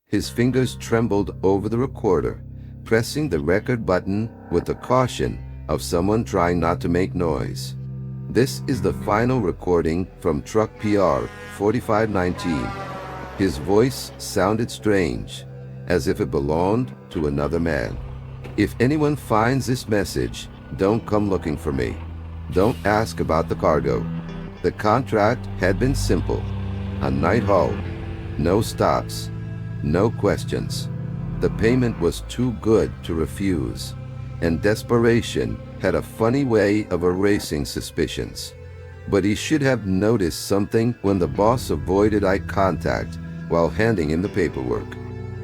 His fingers trembled over the recorder, pressing the record button with the caution of someone trying not to make noise. This is the final recording from Truck PR 4519. His voice sounded strange, as if it belonged to another man. If anyone finds this message, don't come looking for me. Don't ask about the cargo. The contract had been simple. A night haul. No stops. No questions. The payment was too good to refuse, and desperation had a funny way of erasing suspicions. But he should have noticed something when the boss avoided eye contact while handing him the paperwork,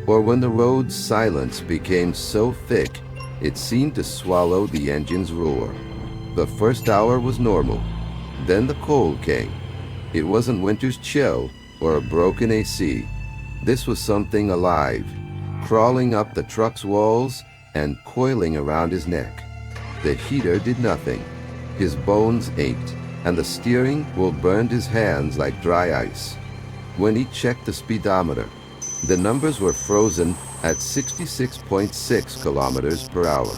or when the road's silence became so thick it seemed to swallow the engine's roar. The first hour was normal. Then the cold came. It wasn't winter's chill or a broken AC. This was something alive, crawling up the truck's walls and coiling around his neck. The heater did nothing. His bones ached, and the steering wheel burned his hands like dry ice. When he checked the speedometer, the numbers were frozen at 66.6 kilometers per hour.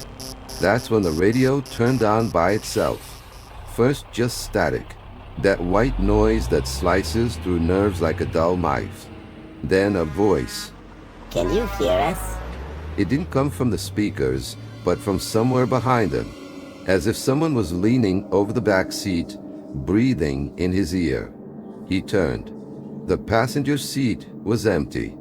That's when the radio turned on by itself. First just static, that white noise that slices through nerves like a dull knife. Then a voice. Can you hear us? It didn't come from the speakers, but from somewhere behind him, as if someone was leaning over the back seat, breathing in his ear. He turned. The passenger seat was empty,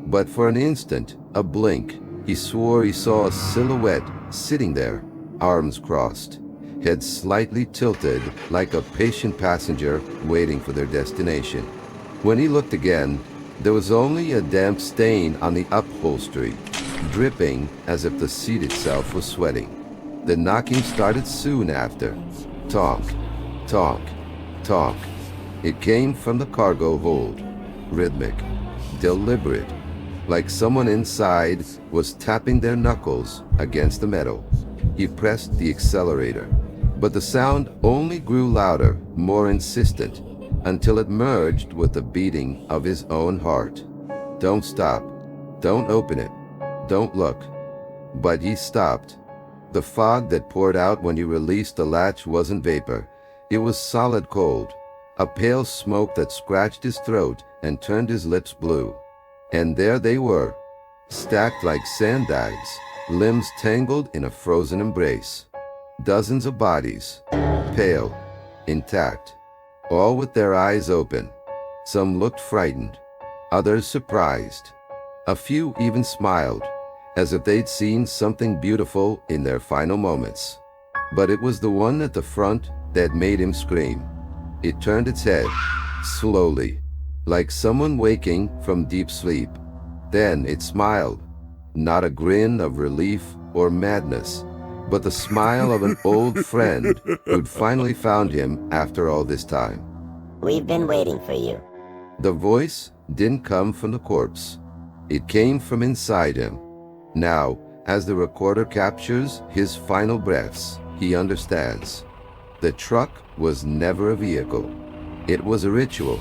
but for an instant, a blink, he swore he saw a silhouette sitting there, arms crossed, head slightly tilted like a patient passenger waiting for their destination. When he looked again, there was only a damp stain on the upholstery, dripping as if the seat itself was sweating. The knocking started soon after. Tonk, tonk, tonk. It came from the cargo hold, rhythmic, deliberate, like someone inside was tapping their knuckles against the metal. He pressed the accelerator, but the sound only grew louder, more insistent, until it merged with the beating of his own heart. Don't stop. Don't open it. Don't look. But he stopped. The fog that poured out when he released the latch wasn't vapor. It was solid cold, a pale smoke that scratched his throat and turned his lips blue. And there they were, stacked like sandbags, limbs tangled in a frozen embrace. Dozens of bodies, pale, intact, all with their eyes open. Some looked frightened, others surprised. A few even smiled, as if they'd seen something beautiful in their final moments. But it was the one at the front that made him scream. It turned its head, slowly, like someone waking from deep sleep. Then it smiled, not a grin of relief or madness, but the smile of an old friend who'd finally found him after all this time. We've been waiting for you. The voice didn't come from the corpse. It came from inside him. Now, as the recorder captures his final breaths, he understands. The truck was never a vehicle. It was a ritual.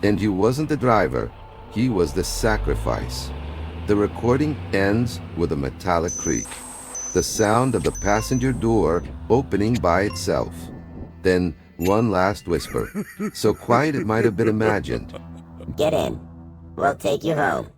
And he wasn't the driver, he was the sacrifice. The recording ends with a metallic creak, the sound of the passenger door opening by itself. Then one last whisper, so quiet it might have been imagined. Get in. We'll take you home.